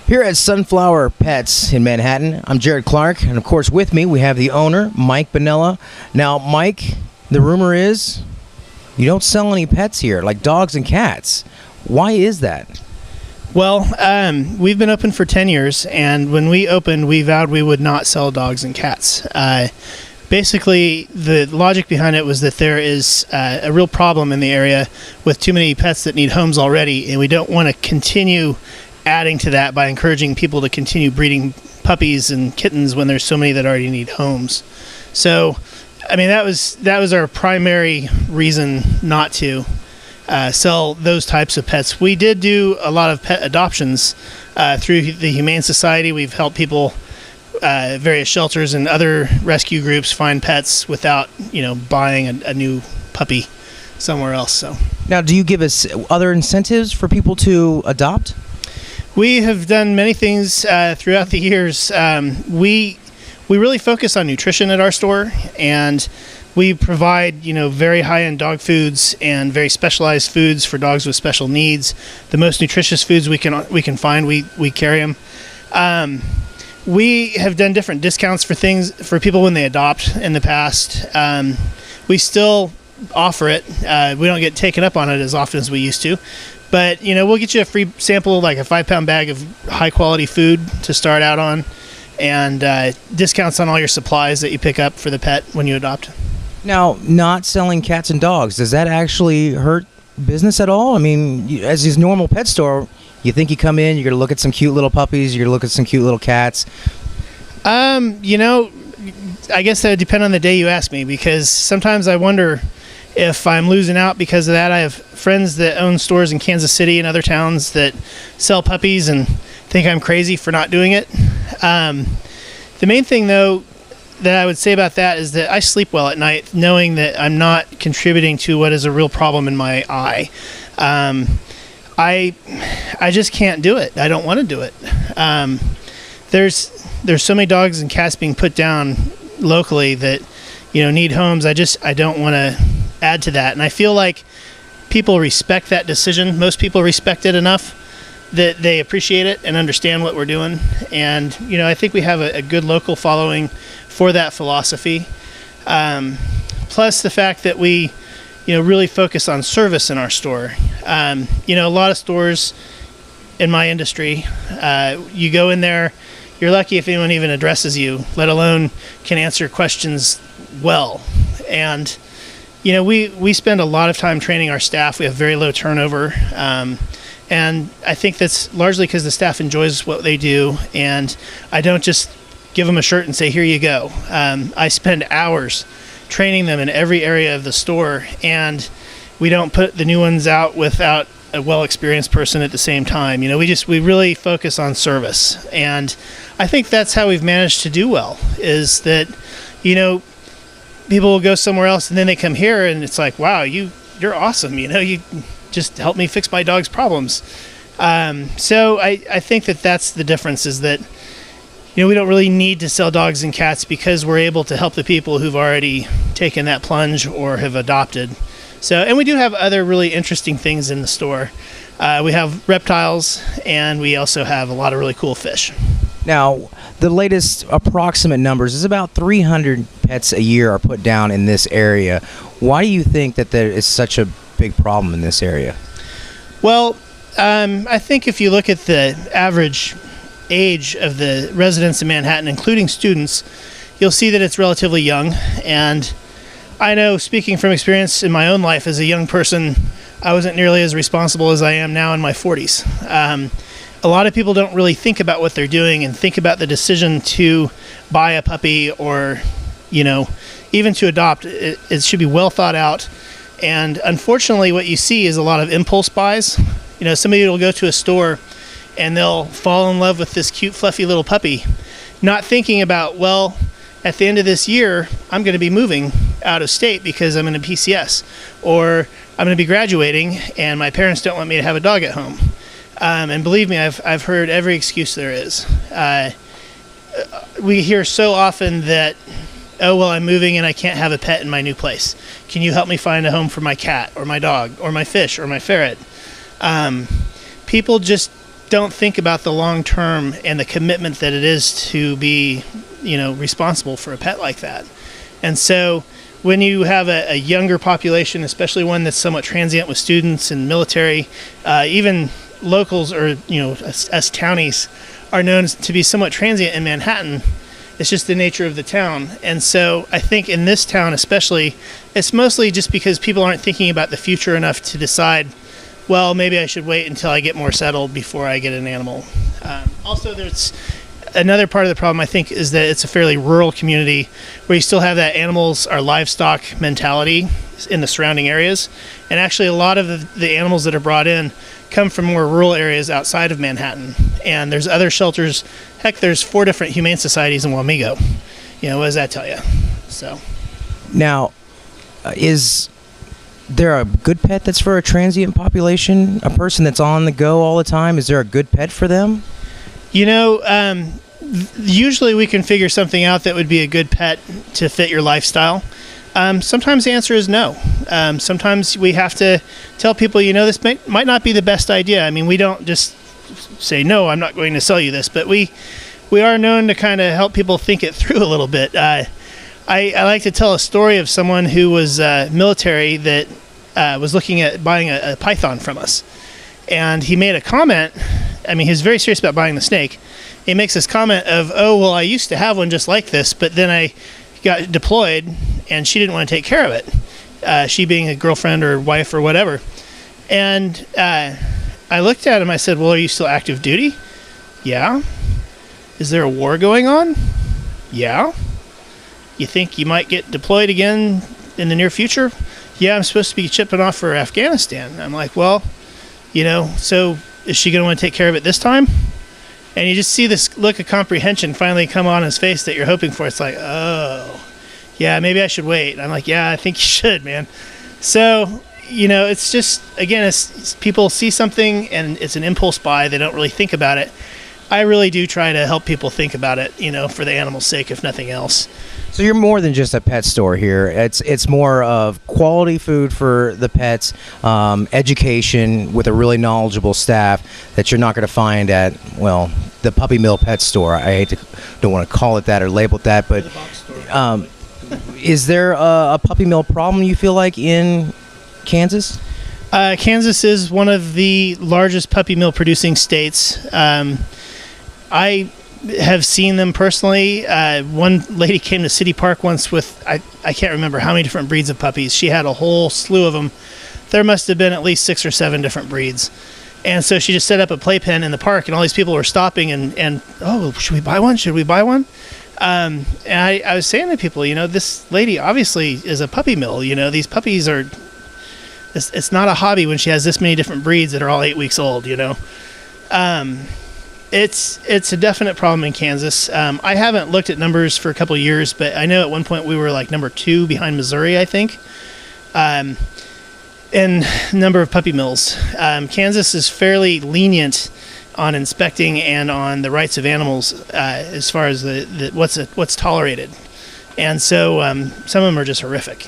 Here at Sunflower Pets in Manhattan, I'm Jared Clark, and of course with me we have the owner, Mike Bonella. Now, Mike, the rumor is you don't sell any pets here, like dogs and cats. Why is that? Well, we've been open for 10 years, and when we opened, we vowed we would not sell dogs and cats. Basically, the logic behind it was that there is a real problem in the area with too many pets that need homes already, and we don't want to continue adding to that by encouraging people to continue breeding puppies and kittens when there's so many that already need homes. So, I mean, that was our primary reason not to sell those types of pets. We did do a lot of pet adoptions through the Humane Society. We've helped people, various shelters and other rescue groups find pets without, buying a new puppy somewhere else. So now, do you give us other incentives for people to adopt? We have done many things throughout the years. We really focus on nutrition at our store, and we provide very high-end dog foods and very specialized foods for dogs with special needs. The most nutritious foods we can find, we carry them. We have done different discounts for people when they adopt in the past. We still offer it. We don't get taken up on it as often as we used to. But, we'll get you a free sample, like a 5-pound bag of high-quality food to start out on, and discounts on all your supplies that you pick up for the pet when you adopt. Now, not selling cats and dogs, does that actually hurt business at all? I mean, as his normal pet store, you think you come in, you're going to look at some cute little puppies, you're going to look at some cute little cats. I guess that would depend on the day you ask me, because sometimes I wonder if I'm losing out because of that. I have friends that own stores in Kansas City and other towns that sell puppies and think I'm crazy for not doing it. The main thing, though, that I would say about that is that I sleep well at night knowing that I'm not contributing to what is a real problem in my eye. I just can't do it. I don't want to do it. There's so many dogs and cats being put down locally that need homes. I don't want to add to that, and I feel like people respect that decision. Most people respect it enough that they appreciate it and understand what we're doing, and I think we have a good local following for that philosophy. Plus the fact that we really focus on service in our store. A lot of stores in my industry, you go in there, you're lucky if anyone even addresses you, let alone can answer questions well. And we spend a lot of time training our staff. We have very low turnover, and I think that's largely because the staff enjoys what they do, and I don't just give them a shirt and say, here you go. I spend hours training them in every area of the store, and we don't put the new ones out without a well-experienced person at the same time. We really focus on service, and I think that's how we've managed to do well, is that people will go somewhere else and then they come here and it's like, wow, you're awesome. You just helped me fix my dog's problems. So I think that's the difference, is that we don't really need to sell dogs and cats because we're able to help the people who've already taken that plunge or have adopted. So, and we do have other really interesting things in the store. We have reptiles, and we also have a lot of really cool fish. Now, the latest approximate numbers is about 300 pets a year are put down in this area. Why do you think that there is such a big problem in this area? Well, I think if you look at the average age of the residents in Manhattan, including students, you'll see that it's relatively young. And I know, speaking from experience in my own life as a young person, I wasn't nearly as responsible as I am now in my 40s. A lot of people don't really think about what they're doing and think about the decision to buy a puppy or, even to adopt. It should be well thought out. And unfortunately, what you see is a lot of impulse buys. Somebody will go to a store and they'll fall in love with this cute, fluffy little puppy, not thinking about, well, at the end of this year, I'm going to be moving out of state because I'm in a PCS, or I'm going to be graduating and my parents don't want me to have a dog at home. And believe me, I've heard every excuse there is. We hear so often that, oh, well, I'm moving and I can't have a pet in my new place. Can you help me find a home for my cat or my dog or my fish or my ferret? People just don't think about the long term and the commitment that it is to be, responsible for a pet like that. And so when you have a younger population, especially one that's somewhat transient with students and military, even locals or, us townies are known to be somewhat transient in Manhattan. It's just the nature of the town. And so I think in this town especially, it's mostly just because people aren't thinking about the future enough to decide, well, maybe I should wait until I get more settled before I get an animal. Also, there's another part of the problem, I think, is that it's a fairly rural community where you still have that animals are livestock mentality in the surrounding areas. And actually, a lot of the animals that are brought in come from more rural areas outside of Manhattan. And there's other shelters. Heck, there's 4 different humane societies in Wamego. What does that tell you? So, Now, is there a good pet that's for a transient population? A person that's on the go all the time? Is there a good pet for them? Usually we can figure something out that would be a good pet to fit your lifestyle. Sometimes the answer is no. Sometimes we have to tell people, this might not be the best idea. I mean, we don't just say, no, I'm not going to sell you this, but we are known to kind of help people think it through a little bit. I like to tell a story of someone who was military that was looking at buying a python from us. And he made a comment. I mean, he was very serious about buying the snake. He makes this comment of, oh, well, I used to have one just like this, but then I got deployed and she didn't want to take care of it, she being a girlfriend or wife or whatever. And I looked at him, I said, well, are you still active duty? Yeah. Is there a war going on? Yeah. You think you might get deployed again in the near future? Yeah, I'm supposed to be shipping off for Afghanistan. I'm like, well, so is she going to want to take care of it this time? And you just see this look of comprehension finally come on his face that you're hoping for. It's like, oh, yeah, maybe I should wait. And I'm like, yeah, I think you should, man. So, it's just, again, it's people see something and it's an impulse buy. They don't really think about it. I really do try to help people think about it, for the animal's sake, if nothing else. So you're more than just a pet store here. It's more of quality food for the pets, education with a really knowledgeable staff that you're not going to find at, the Puppy Mill Pet Store. Don't want to call it that or label it that, but is there a Puppy Mill problem you feel like in Kansas? Kansas is one of the largest puppy mill producing states. I have seen them personally. One lady came to City Park once with, I can't remember how many different breeds of puppies. She had a whole slew of them. There must have been at least 6 or 7 different breeds. And so she just set up a playpen in the park, and all these people were stopping and oh, should we buy one? Should we buy one? And I was saying to people, this lady obviously is a puppy mill. These puppies are, it's not a hobby when she has this many different breeds that are all 8 weeks old, It's a definite problem in Kansas. I haven't looked at numbers for a couple of years, but I know at one point we were like number 2 behind Missouri, I think, in number of puppy mills. Kansas is fairly lenient on inspecting and on the rights of animals as far as what's tolerated. And so some of them are just horrific,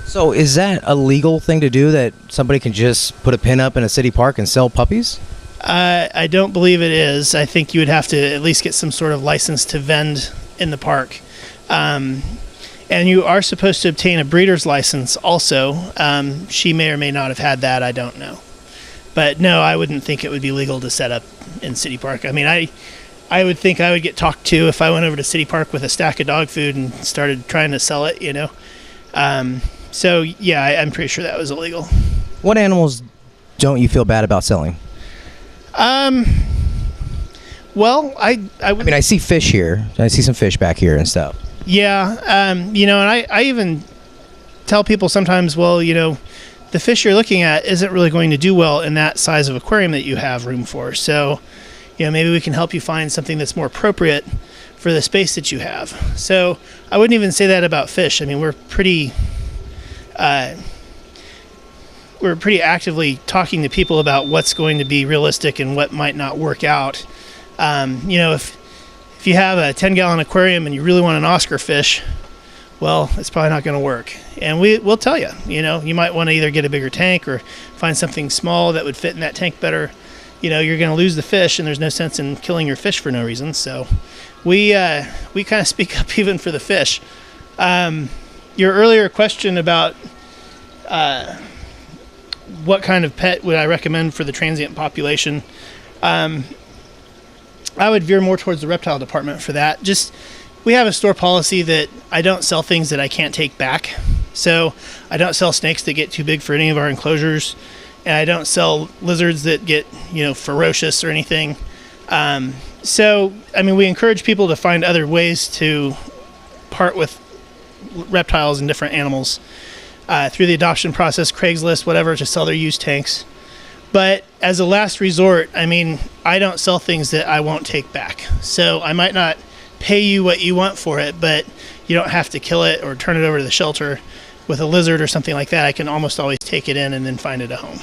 So is that a legal thing to do, that somebody can just put a pin up in a city park and sell puppies? I don't believe it is. I think you would have to at least get some sort of license to vend in the park. And you are supposed to obtain a breeder's license also. She may or may not have had that. I don't know. But no, I wouldn't think it would be legal to set up in City Park. I mean, I would think I would get talked to if I went over to City Park with a stack of dog food and started trying to sell it, So, yeah, I'm pretty sure that was illegal. What animals don't you feel bad about selling? Well, I mean, I see fish here. I see some fish back here and stuff. Yeah. And I even tell people sometimes, well, the fish you're looking at isn't really going to do well in that size of aquarium that you have room for. So, maybe we can help you find something that's more appropriate for the space that you have. So I wouldn't even say that about fish. I mean, we're pretty actively talking to people about what's going to be realistic and what might not work out. If you have a 10-gallon aquarium and you really want an Oscar fish, well, it's probably not going to work. And we'll tell you, you might want to either get a bigger tank or find something small that would fit in that tank better. you're going to lose the fish, and there's no sense in killing your fish for no reason. So we kind of speak up even for the fish. Your earlier question about what kind of pet would I recommend for the transient population, I would veer more towards the reptile department for that. We have a store policy that I don't sell things that I can't take back. So I don't sell snakes that get too big for any of our enclosures, and I don't sell lizards that get, ferocious or anything. We encourage people to find other ways to part with reptiles and different animals through the adoption process, Craigslist, whatever, to sell their used tanks. But as a last resort, I don't sell things that I won't take back. So I might not pay you what you want for it, but you don't have to kill it or turn it over to the shelter. With a lizard or something like that, I can almost always take it in and then find it a home.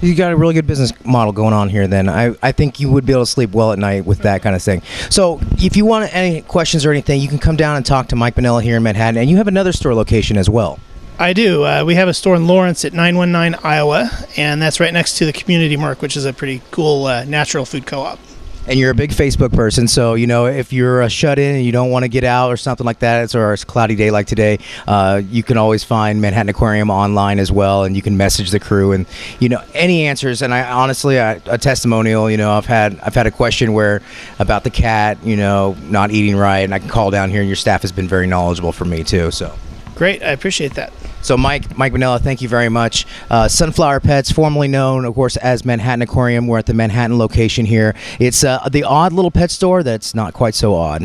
You got a really good business model going on here then. I think you would be able to sleep well at night with that kind of thing. So if you want any questions or anything, you can come down and talk to Mike Bonella here in Manhattan. And you have another store location as well. I do. We have a store in Lawrence at 919 Iowa, and that's right next to the Community Mark, which is a pretty cool natural food co-op. And you're a big Facebook person, so if you're shut in and you don't want to get out or something like that, or it's a cloudy day like today, you can always find Manhattan Aquarium online as well, and you can message the crew and any answers. And I honestly, a testimonial. I've had a question about the cat, not eating right, and I can call down here, and your staff has been very knowledgeable for me too. So great, I appreciate that. So Mike Bonella, thank you very much. Sunflower Pets, formerly known, of course, as Manhattan Aquarium. We're at the Manhattan location here. It's the odd little pet store that's not quite so odd.